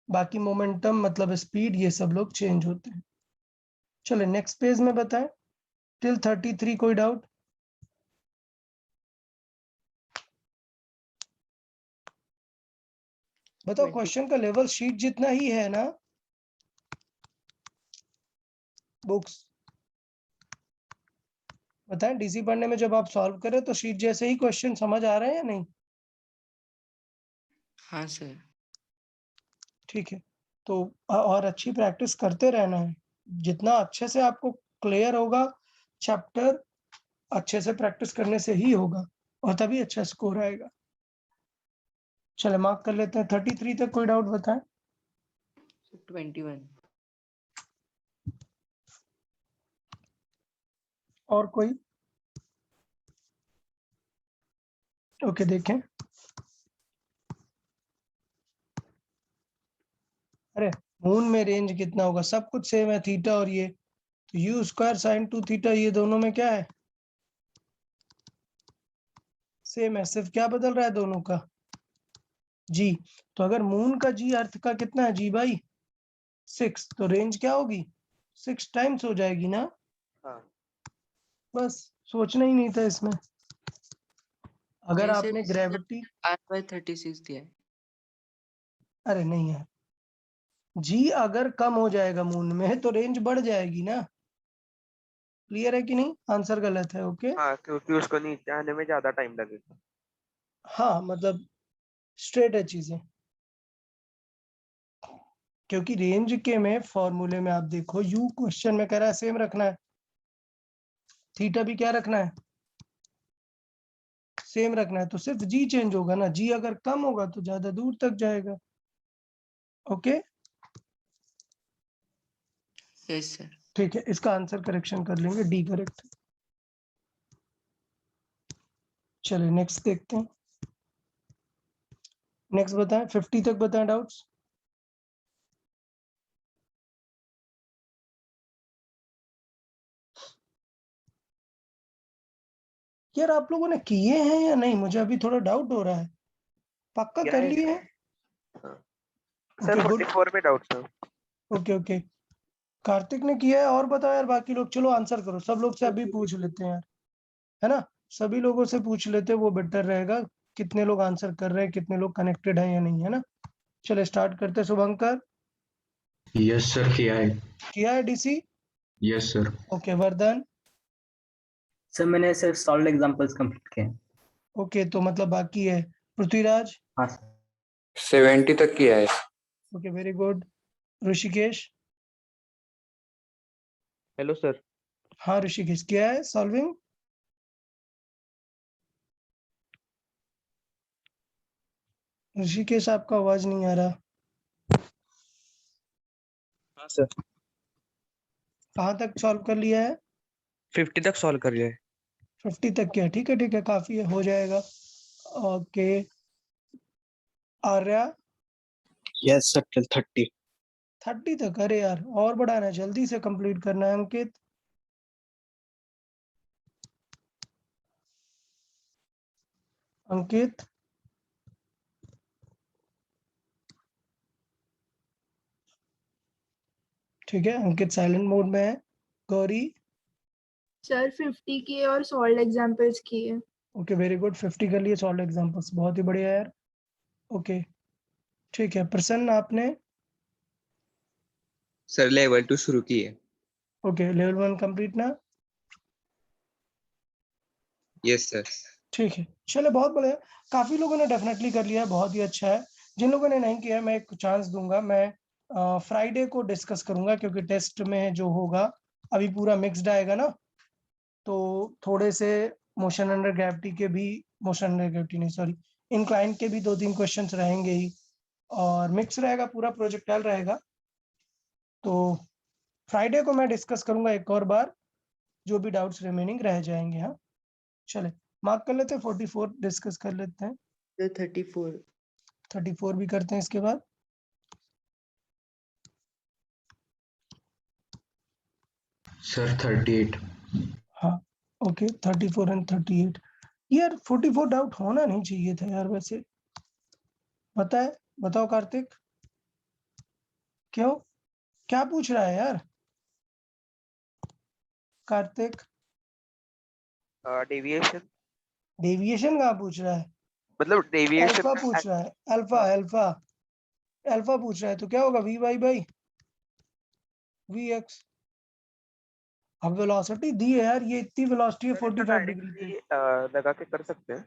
बाकी मोमेंटम मतलब स्पीड ये सब लोग चेंज होते हैं। चले नेक्स्ट पेज में बताएं टिल 33, कोई डाउट? बताओ 20. क्वेश्चन का लेवल शीट जितना ही है ना बुक्स? बताएं डीसी पढ़ने में जब आप सॉल्व करें तो शीट जैसे ही क्वेश्चन समझ आ रहे हैं या नहीं? हाँ सर। ठीक है, तो और अच्छी प्रैक्टिस करते रहना है। जितना अच्छे से आपको क्लियर होगा चैप्टर, अच्छे से प्रैक्टिस करने से ही होगा। और तभी अच्छा स्कोर आएगा। चले मार्क कर लेते हैं। 33 तक कोई डाउट बताएं? 21। और कोई? ओके देखें। अरे मून में रेंज कितना होगा? सब कुछ सेम है, थीटा और ये, तो यू स्क्वायर साइन 2 थीटा, ये दोनों में क्या है? सेम है, सिर्फ क्या बदल रहा है दोनों का? जी। तो अगर मून का जी अर्थ का कितना है जी भाई? 6, तो रेंज क्या होगी? 6 टाइम्स हो जाएगी ना। हाँ बस सोचना ही नहीं था इसमें। अगर जैसे आपने ग्रेविटी, R/36 दिया है। अरे नहीं यार, जी अगर कम हो जाएगा मून में तो रेंज बढ़ जाएगी ना। क्लियर है कि नहीं? आंसर गलत है। ओके हाँ, क्योंकि उसको नीचे आने में ज्यादा टाइम लगेगा। हाँ, मतलब स्ट्रेट है चीजें, क्योंकि रेंज के में फॉर्मूले में आप देखो, यू क्वेश्चन में कह रहा है सेम रखना है, थीटा भी क्या रखना है? सेम रखना है, तो सिर्फ जी चेंज होगा ना। जी अगर कम होगा तो ज्यादा दूर तक जाएगा। Okay yes sir. ठीक है, इसका आंसर करेक्शन कर लेंगे, डी करेक्ट। चलिए नेक्स्ट देखते हैं। नेक्स्ट बताएं, 50 तक बताएं डाउट्स। यार आप लोगों ने किए हैं या नहीं? मुझे अभी थोड़ा डाउट हो रहा है। पक्का क्या कर है? लिए हैं? Sir okay good. 44 में doubt sir. Okay okay, Kartik ने किया है। और बताओ यार बाकी लोग, चलो आंसर करो। सब लोग से अभी पूछ लेते हैं यार, है ना? सभी लोगों से पूछ लेते हैं, वो बेटर रहेगा। कितने लोग आंसर कर रहे हैं, कितने लोग कनेक्टेड हैं या नहीं, है ना? चलो स्टार्ट करते हैं। शुभंकर यस सर, किया है। किया है DC? Yes sir. Okay Vardhan? Sir मैंने सिर्फ सॉल्व एग्जांपल्स कंप्लीट किए हैं। ओके, तो मतलब बाकी है। पृथ्वीराज? हाँ सर। 70 तक किया है। Okay very good. Rishikesh? Hello sir. हाँ ऋषिकेश किया है सॉल्विंग? ऋषिकेश आपका आवाज नहीं आ रहा। हाँ सर, कहाँ तक सॉल्व कर लिया है? 50 तक सॉल्व कर लिया है। 50 तक किया, ठीक है काफी है, हो जाएगा। Okay Arya? Yes sir, till 30। 30 तक? अरे यार और बढ़ाना है, जल्दी से कंप्लीट करना है। अंकित? अंकित? ठीक है, अंकित साइलेंट मोड में है। गौरी? सर 50 किए और सॉल्व एग्जांपल्स किए। ओके वेरी गुड, 50 कर लिए, सॉल्व एग्जांपल्स, बहुत ही बढ़िया यार। ओके ठीक है। प्रसन्न आपने? सर लेवल 2 शुरू की है। ओके लेवल 1 कंप्लीट ना? Yes sir. ठीक है चलो, बहुत बढ़िया। काफी लोगों ने डेफिनेटली कर लिया है, बहुत ही अच्छा है। जिन लोगों ने नहीं किया है, मैं एक चांस दूंगा। मैं फ्राइडे को डिस्कस करूंगा, क्योंकि टेस्ट में जो होगा अभी पूरा मिक्स्ड आएगा ना, तो थोड़े से मोशन अंडर ग्रेविटी के भी, मोशन अंडर ग्रेविटी नहीं सॉरी, इंक्लाइन के भी 2-3 क्वेश्चंस रहेंगे ही, और मिक्स रहेगा, पूरा प्रोजेक्टाइल रहेगा। तो फ्राइडे को मैं डिस्कस करूंगा एक और बार, जो भी डाउट्स रिमेनिंग रह जाएंगे। हाँ चले मार्क कर लेते हैं। 44 डिस्कस कर लेते हैं। सर 34। 34 भी करते हैं इसके बाद। सर 38। हाँ ओके, 34 एंड 38। यार 44 डाउट होना नहीं चाहिए था यार वैसे। बताओ कार्तिक, क्यों? क्या पूछ रहा है यार कार्तिक? डेविएशन, डेविएशन कहाँ पूछ रहा है? मतलब डेविएशन अल्फा पूछ रहा है, अल्फा पूछ रहा है। तो क्या होगा? V Y by V X. अब वेलोसिटी दी है यार, ये इतनी वेलोसिटी है 45 डिग्री पे। लगा के कर सकते हैं।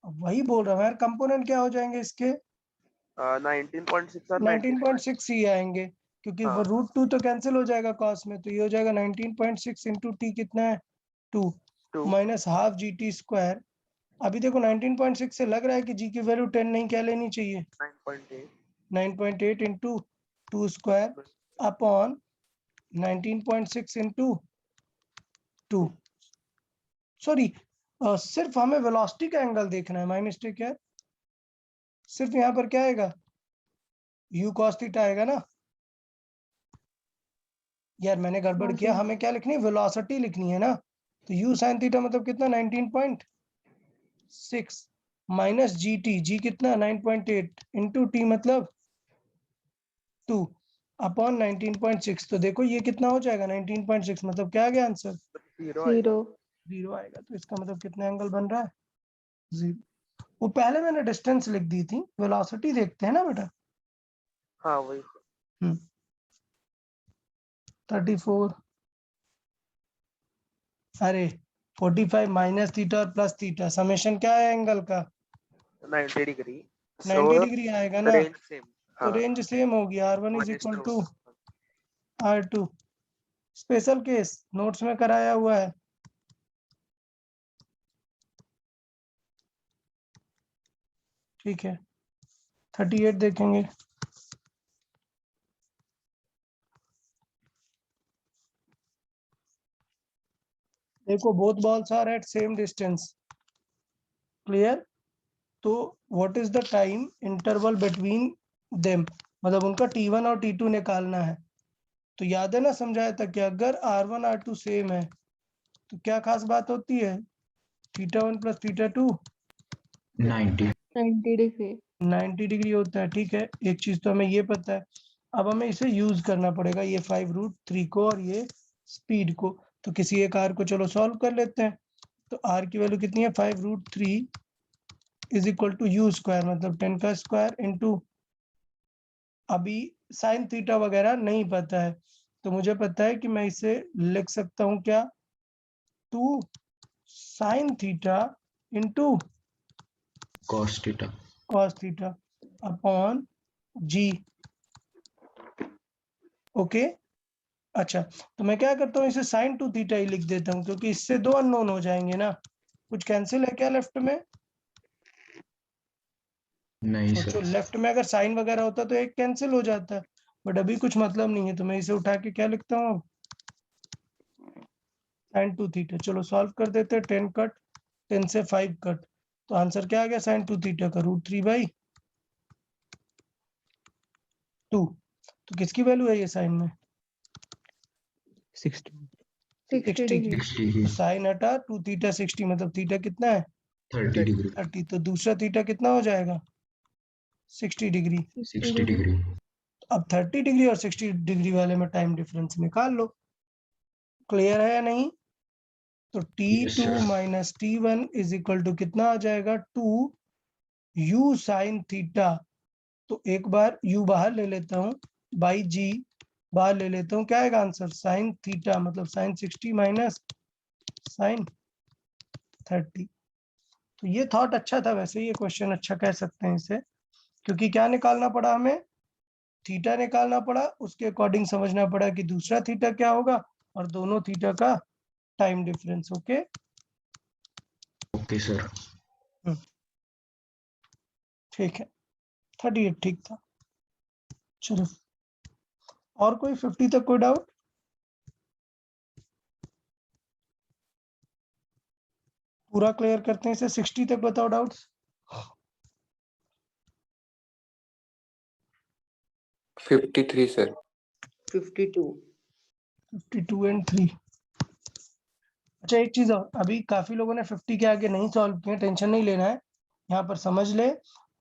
अब वही बोल रहा हूँ यार, कंपोनेंट क्या हो जाएंगे इसके? 19.6 और 19.6 ही आएंगे, क्योंकि वो √2 तो कैंसिल हो जाएगा कॉस में, तो ये हो जाएगा 19.6 इंटू टी कितना है? 2 2। Minus half G T square अभी देखो 19.6 से लग रहा है कि जी की वैल्यू 10 नहीं, क्या लेनी चाहिए 9.8 9.8 into 2 square upon 19.6 into 2। Sorry, सिर्फ हमें वेलोसिटी का एंगल देखना है, माय मिस्टेक है। सिर्फ यहाँ पर क्या आएगा, u cos थीटा आएगा ना। यार मैंने गड़बड़ हाँ किया, सर। हमें क्या लिखनी है, वेलोसिटी लिखनी है ना। तो u sin थीटा मतलब कितना 19.6 माइनस जी टी, जी कितना 9.8 इंटू टी मतलब 2 अपॉन 19.6। तो देखो ये कितना हो जाएगा 19.6 मतलब क्या आ गया आंसर 0 आएगा। 0। 0 आएगा। तो इसका मतलब कितना एंगल बन रहा है 0। वो पहले मैंने डिस्टेंस लिख दी थी, वेलोसिटी देखते हैं ना बेटा। हाँ वही 34, अरे 45 माइनस थीटा और प्लस थीटा, समेशन क्या है एंगल का 90 डिग्री। 90 डिग्री आएगा ना। Range same. तो रेंज सेम होगी, R1 is equal to R2। Special case notes में कराया हुआ है। ठीक है, 38 देखेंगे। देखो both balls are at same distance, clear. तो what is the time interval between them, मतलब उनका T1 और T2 निकालना है। तो याद है ना, समझाया था कि अगर R1 R2 सेम है तो क्या खास बात होती है, θ1 प्लस θ2 90। 90 डिग्री। 90 डिग्री होता है। ठीक है, एक चीज तो हमें ये पता है। अब हमें इसे यूज करना पड़ेगा, ये 5√3 को और ये स्पीड को। तो किसी एक r को चलो सॉल्व कर लेते हैं। तो r की वैल्यू कितनी है 5√3 is equal to u square मतलब 10 का स्क्वायर इंटू, अभी साइन थीटा वगैरह नहीं पता है, तो मुझे पता है कि मैं इसे लिख सकता हूँ क्या, 2 साइन थीटा इंटू cos थीटा। Cos theta upon g. Okay, अच्छा तो मैं क्या करता हूँ, इसे साइन 2 थीटा ही लिख देता हूँ, क्योंकि इससे दो अननोन हो जाएंगे ना। कुछ कैंसिल है क्या लेफ्ट में, नहीं सोचो सर। लेफ्ट में अगर साइन वगैरह होता तो एक कैंसिल हो जाता, बट अभी कुछ मतलब नहीं है, तो मैं इसे उठा के क्या लिखता हूँ अब, साइन 2 थीटा। चलो सॉल्व कर देते हैं, 10 कट 10 से 5 कट, तो आंसर क्या आ गया साइन 2 थीटा का √3/2। तो किसकी वैल्यू है ये साइन में 60। 60 डिग्री। 60 की। साइन हटा 2 थीटा 60 मतलब थीटा कितना है 30 डिग्री। 30, तो दूसरा थीटा कितना हो जाएगा 60 डिग्री। 60 डिग्री। अब 30 डिग्री और 60 डिग्री वाले में टाइम डिफरेंस निकाल लो, क्लियर है या नहीं। तो Yes, T2 sir. Minus T1 is equal to कितना आ जाएगा 2 u साइन थीटा। तो एक बार u बाहर ले लेता हूँ, बाई जी बाहर ले लेता हूँ, क्या आएगा आंसर साइन थीटा मतलब साइन 60 माइनस साइन 30। तो ये थॉट अच्छा था, वैसे ये क्वेश्चन अच्छा कह सकते हैं इसे, क्योंकि क्या निकालना पड़ा हमें, थीटा निकालना पड़ा, उसके अकॉर्डिंग समझना पड़ा कि दूसरा थीटा क्या होगा और दोनों थीटा का time difference. Okay okay sir. ठीक है, 38 ठीक था। चलो और कोई 50 तक कोई डाउट, पूरा क्लियर करते हैं इसे, 60 तक बताओ डाउट्स। 53 सर। 52। 52 एंड 3। अच्छा एक चीज और, अभी काफी लोगों ने 50 के आगे नहीं सॉल्व किए, टेंशन नहीं लेना है, यहाँ पर समझ ले,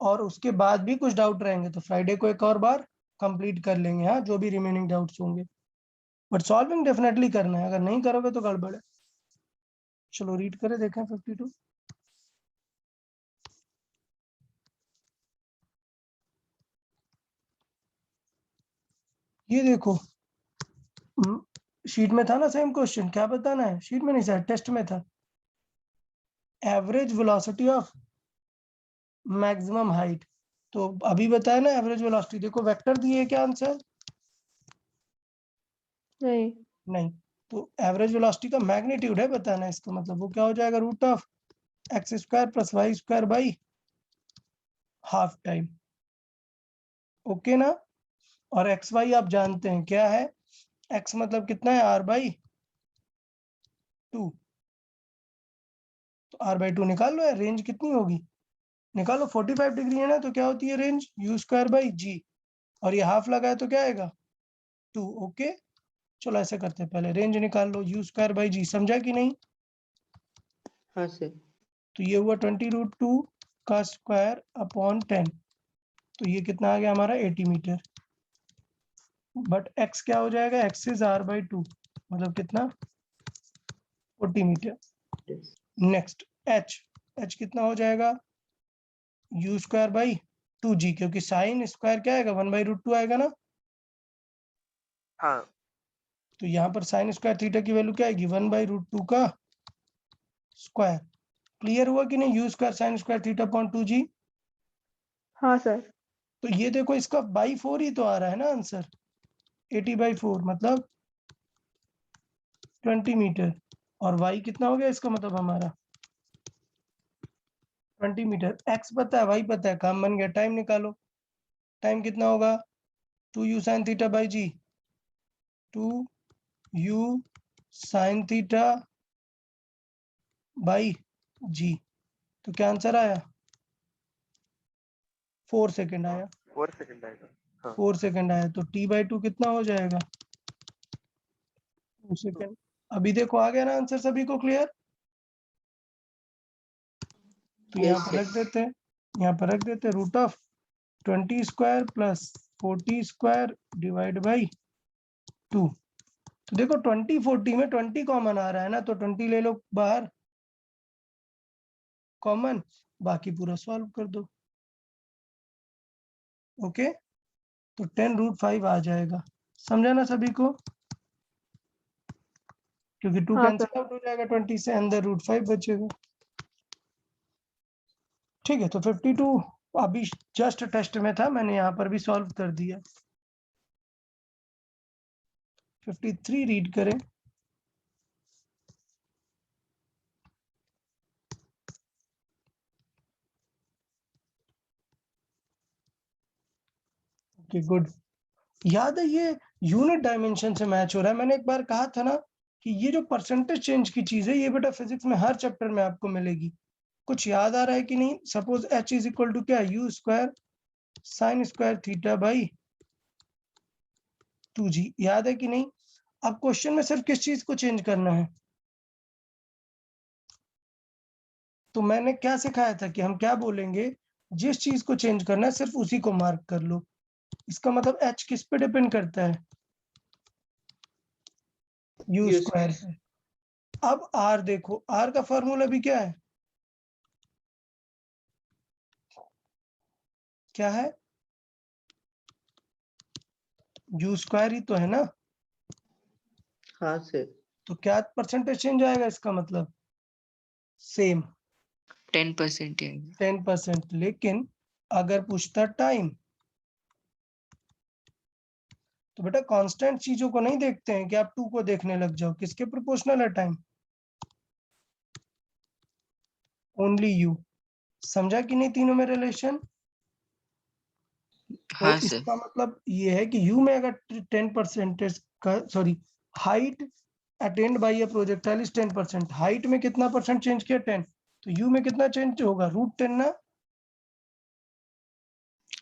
और उसके बाद भी कुछ डाउट रहेंगे तो फ्राइडे को एक और बार कंप्लीट कर लेंगे, हाँ जो भी रिमेनिंग डाउट्स होंगे, बट सॉल्विंग डेफिनेटली करना है, अगर नहीं करोगे तो गड़बड़ है। चलो रीड करें, देखें 52। ये देखो शीट में था ना सेम क्वेश्चन, क्या बताना है, शीट में नहीं सर टेस्ट में था, average velocity of maximum height. तो अभी बताया ना एवरेज वेलोसिटी, देखो वेक्टर दिए है क्या आंसर नहीं। नहीं, तो एवरेज वेलोसिटी का मैग्नीट्यूड है बताना, इसका मतलब वो क्या हो जाएगा √ऑफ x square plus y square by half time. Okay ना। और एक्स वाई आप जानते हैं क्या है, एक्स मतलब कितना है आर बाई 2, तो आर बाई 2 निकाल लो यार, रेंज कितनी होगी निकालो, 45 डिग्री है ना, तो क्या होती है रेंज यू स्क्वायर बाई जी, और ये हाफ लगा है तो क्या आएगा 2। ओके चलो ऐसे करते हैं, पहले रेंज निकाल लो, यू स्क्वायर बाई जी, समझा कि नहीं। हाँ सर। तो ये हुआ 20√2 का स्क्वायर अपॉन 10, तो ये कितना आ गया हमारा 80 मीटर। बट x क्या हो जाएगा, x इज r बाई 2, मतलब कितना 40 मीटर। नेक्स्ट h कितना हो जाएगा u स्क्वायर बाई 2g, क्योंकि साइन स्क्वायर क्या आएगा 1/√2 आएगा ना, हाँ तो यहाँ पर साइन स्क्वायर थीटा की वैल्यू क्या आएगी 1/√2 का स्क्वायर। क्लियर हुआ कि नहीं, you square sine square theta upon 2g। हाँ सर। तो ये देखो इसका बाई 4 ही तो आ रहा है ना आंसर, 80/4 मतलब 20 मीटर, और y कितना हो गया इसका मतलब हमारा 20 मीटर। x पता है, y पता है, काम बन गया। टाइम निकालो, टाइम कितना होगा 2u sine theta by g, 2u sine theta by g, तो क्या आंसर आया 4 सेकेंड आया, 4 सेकंड आएगा। हाँ 4 सेकेंड आया, तो t/2 कितना हो जाएगा 2 सेकेंड। अभी देखो आ गया ना आंसर सभी को क्लियर। तो यहाँ यस पर सर। रख देते हैं, यहाँ पर रख देते हैं root of 20 square plus 40 square divide by 2। तो देखो 20 40 में 20 कॉमन आ रहा है ना, तो 20 ले लो बाहर कॉमन, बाकी पूरा सॉल्व कर दो। ओके तो 10√5 आ जाएगा, समझा ना सभी को, क्योंकि 2 हाँ सर। कैंसिल आउट हो जाएगा 20 से, अंदर √5 बचेगा। ठीक है, तो 52 अभी जस्ट टेस्ट में था, मैंने यहाँ पर भी सॉल्व कर दिया। 53 रीड करें। Okay good. याद है ये यूनिट डायमेंशन से मैच हो रहा है। मैंने एक बार कहा था ना कि ये जो परसेंटेज चेंज की चीज है, ये बेटा फिजिक्स में हर चैप्टर में आपको मिलेगी। कुछ याद आ रहा है कि नहीं। Suppose h is equal to क्या, u square sine square theta by 2g, याद है कि नहीं। अब क्वेश्चन में सिर्फ किस चीज को चेंज करना है, तो मैंने क्या सिखाया था कि हम क्या बोलेंगे, जिस चीज को चेंज करना है सिर्फ उसी को मार्क कर लो। इसका मतलब h किस पे डिपेंड करता है, यू यू स्क्वायर पे। अब r देखो, r का फॉर्मूला भी क्या है, क्या है यू स्क्वायर ही तो है ना। हाँ सर। तो क्या परसेंटेज चेंज आएगा, इसका मतलब सेम 10% आएगा। 10%। लेकिन अगर पूछता टाइम, तो बेटा कांस्टेंट चीजों को नहीं देखते हैं कि आप 2 को देखने लग जाओ, किसके प्रोपोर्शनल है टाइम, ओनली यू। समझा कि नहीं तीनों में रिलेशन। तो हाँ सर। इसका मतलब ये है कि यू में अगर 10% का sorry height attend bye a projectile is 10%, height में कितना परसेंट चेंज किया 10, तो यू में कितना चेंज होगा √10 ना।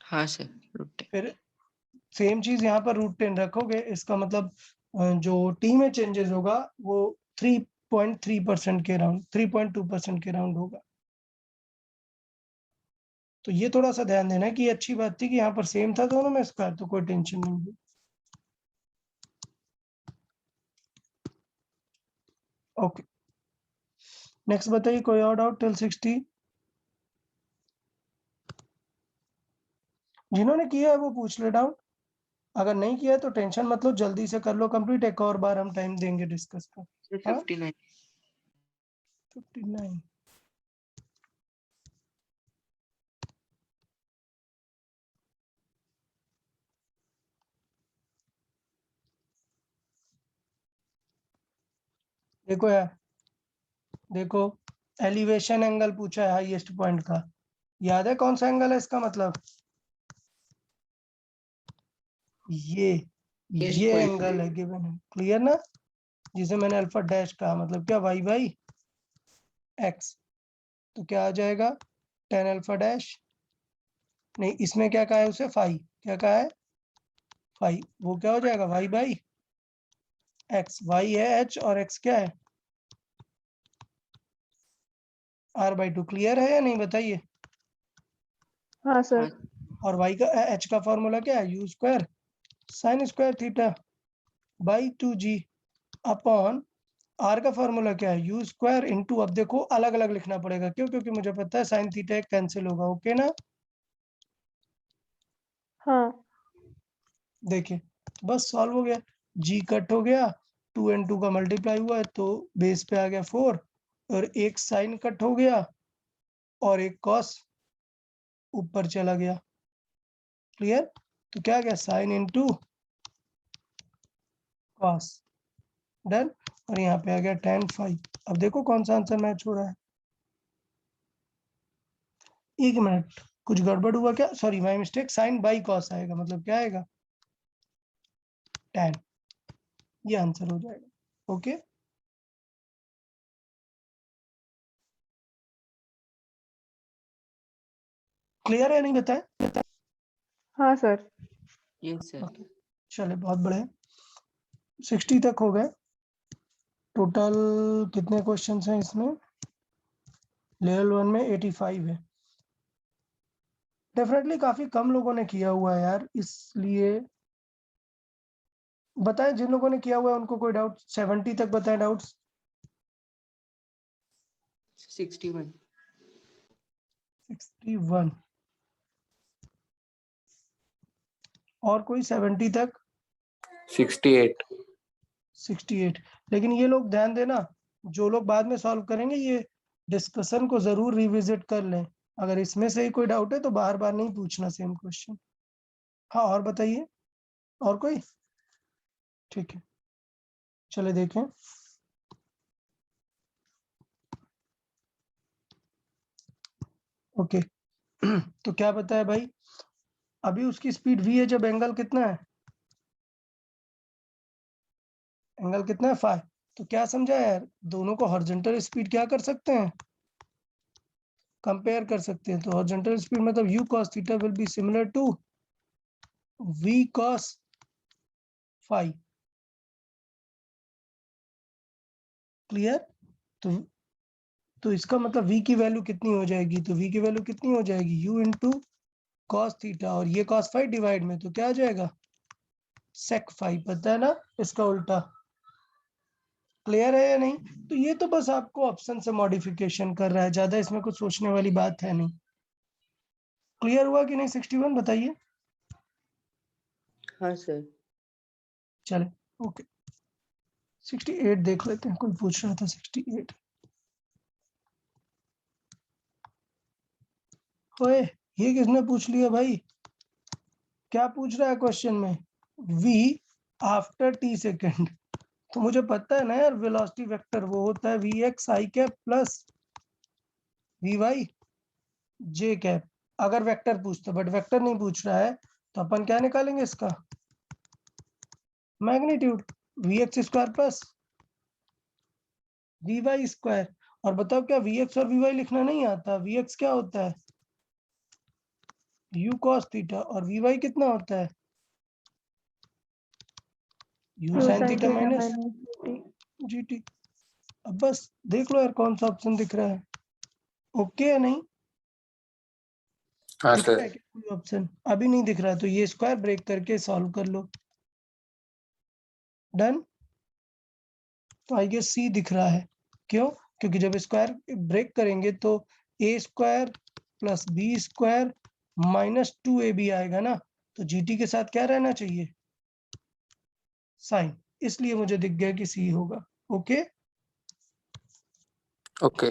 हाँ सर √10। फिर सेम चीज यहाँ पर √10 रखोगे, इसका मतलब जो टी में चेंजेस होगा वो 3.3% के राउंड 3.2% के राउंड होगा। तो ये थोड़ा सा ध्यान देना है कि ये अच्छी बात थी कि यहाँ पर सेम था दोनों में स्क्वायर, तो कोई टेंशन नहीं है। ओके नेक्स्ट बताइए, कोई और डाउट टिल 60। जिन्होंने किया है वो पूछ ले डाउट, अगर नहीं किया है तो टेंशन मत लो, जल्दी से कर लो कंप्लीट, एक और बार हम टाइम देंगे डिस्कस का। हाँ 59। 59। देखो यार, देखो एलिवेशन एंगल पूछा है हाईएस्ट पॉइंट का, याद है कौन सा एंगल है इसका मतलब? ये point एंगल है गिवन है, क्लियर ना, जिसे मैंने अल्फा डैश कहा, मतलब क्या वाई बाई एक्स। तो क्या आ जाएगा 10 अल्फा डैश, नहीं इसमें क्या कहा है उसे, फाई, क्या कहा है फाई, वो क्या हो जाएगा वाई बाई एक्स, वाई है एच और एक्स क्या है r/2। क्लियर है या नहीं बताइए? हाँ सर। और y का h का फॉर्मूला क्या है, u square sine square theta by 2g upon r का फॉर्मूला क्या है, u स्क्वायर इंटू, अब देखो अलग अलग लिखना पड़ेगा, क्यों? क्योंकि मुझे पता है साइन थीटा एक कैंसिल होगा, ओके ना। हाँ देखिए बस सॉल्व हो गया, g कट हो गया, 2 and 2 का मल्टीप्लाई हुआ है तो बेस पे आ गया 4, और एक साइन कट हो गया और एक कॉस ऊपर चला गया, क्लियर। तो क्या गया साइन इंटू कॉस, डन। और यहाँ पे आ गया tan phi। अब देखो कौन सा आंसर मैच हो रहा है, एक मिनट कुछ गड़बड़ हुआ क्या, sorry my mistake, sine by cos आएगा, मतलब क्या आएगा tan, ये आंसर हो जाएगा, ओके। क्लियर है नहीं बताए? हाँ सर। Yes sir. चले बहुत बड़े, 60 तक हो गए टोटल। कितने क्वेश्चंस हैं इसमें, लेवल 1 में 85 है, डेफिनेटली काफी कम लोगों ने किया हुआ है यार, इसलिए बताएं जिन लोगों ने किया हुआ है उनको कोई डाउट, 70 तक बताएं डाउट्स। 61। 61 और कोई 70 तक? 68। 68। लेकिन ये लोग ध्यान देना, जो लोग बाद में सॉल्व करेंगे ये डिस्कशन को जरूर रिविजिट कर लें, अगर इसमें से ही कोई डाउट है तो बार बार नहीं पूछना सेम क्वेश्चन। हाँ और बताइए, और कोई? ठीक है चले देखें। ओके तो क्या पता है भाई, अभी उसकी स्पीड v है जब एंगल कितना है, एंगल कितना है 5, तो क्या समझा यार, दोनों को हॉरिजॉन्टल स्पीड क्या कर सकते हैं, कंपेयर कर सकते हैं। तो हॉरिजॉन्टल स्पीड मतलब u cos theta will be similar to v cos phi, clear. तो इसका मतलब v की वैल्यू कितनी हो जाएगी, तो v की वैल्यू कितनी हो जाएगी u इंटू कॉस थीटा, और ये cos phi डिवाइड में, तो क्या आ जाएगा sec phi, पता है ना इसका उल्टा, क्लियर है या नहीं? तो ये तो बस आपको ऑप्शन से मॉडिफिकेशन कर रहा है, ज्यादा इसमें कुछ सोचने वाली बात है नहीं। क्लियर हुआ कि नहीं 61 बताइए? हाँ सर। चले ओके 68 देख लेते हैं, कोई पूछ रहा था 68। ओए ये किसने पूछ लिया भाई, क्या पूछ रहा है क्वेश्चन में, v आफ्टर t सेकेंड। तो मुझे पता है ना यार, वेलोसिटी वेक्टर वो होता है vx i cap plus vy j cap, अगर वेक्टर पूछता, बट वेक्टर नहीं पूछ रहा है, तो अपन क्या निकालेंगे इसका magnitude, vx square plus vy square. और बताओ क्या vx और vy लिखना नहीं आता, vx क्या होता है u cos थीटा, और vy कितना होता है u U sin sin theta theta minus minus gt। अब बस देख लो यार कौन सा ऑप्शन दिख रहा है, ओके है नहीं, हाँ दिख रहा सर। है क्या कोई ऑप्शन, अभी नहीं दिख रहा, तो ये स्क्वायर ब्रेक करके सॉल्व कर लो, डन। तो आई गेस सी दिख रहा है, क्यों? क्योंकि जब स्क्वायर ब्रेक करेंगे तो a square plus b square minus 2ab आएगा ना, तो जीटी के साथ क्या रहना चाहिए साइन, इसलिए मुझे दिख गया कि सी होगा, ओके। ओके।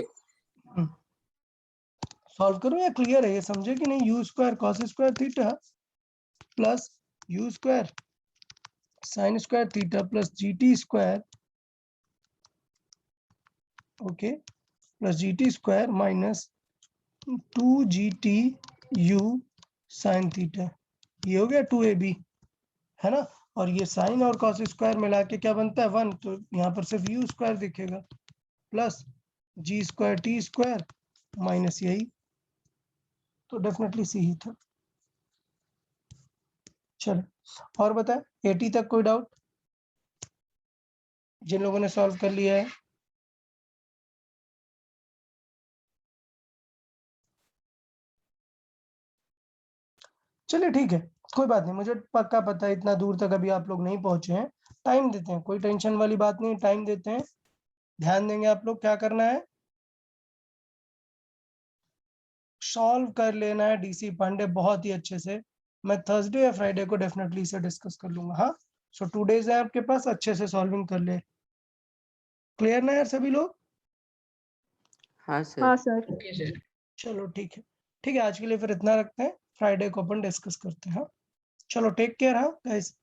सॉल्व करो या क्लियर है, ये समझे कि नहीं, you square cos square theta plus you square sine square theta plus GT square, okay, plus GT square minus 2GTU sine theta, ये हो गया 2AB, है ना। और ये साइन और कॉस स्क्वायर मिला के क्या बनता है 1, तो यहाँ पर सिर्फ U स्क्वायर दिखेगा plus G square T square minus यही, तो डेफिनेटली सी ही था। चलो और बताए 80 तक कोई डाउट जिन लोगों ने सॉल्व कर लिया है? चलिए ठीक है, कोई बात नहीं, मुझे पक्का पता है इतना दूर तक अभी आप लोग नहीं पहुंचे हैं, टाइम देते हैं, कोई टेंशन वाली बात नहीं, टाइम देते हैं, ध्यान देंगे आप लोग। क्या करना है, सॉल्व कर लेना है डीसी पांडे बहुत ही अच्छे से। मैं थर्सडे या फ्राइडे को डेफिनेटली इसे डिस्कस कर लूंगा। हाँ, सो 2 डेज है आपके पास, अच्छे से सॉल्विंग कर ले। क्लियर ना यार सभी लोग? हाँ सर। हाँ सर। Okay sir. चलो ठीक है, ठीक है, आज के लिए फिर इतना रखते हैं, फ्राइडे को अपन डिस्कस करते हैं। हाँ चलो, टेक केयर। हाँ guys,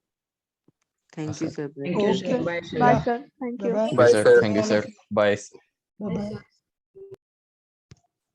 thank you sir. Thank you okay, sir, bye sir. Bye sir, thank you. Bye Bye, sir. Thank you, sir. Bye. Bye.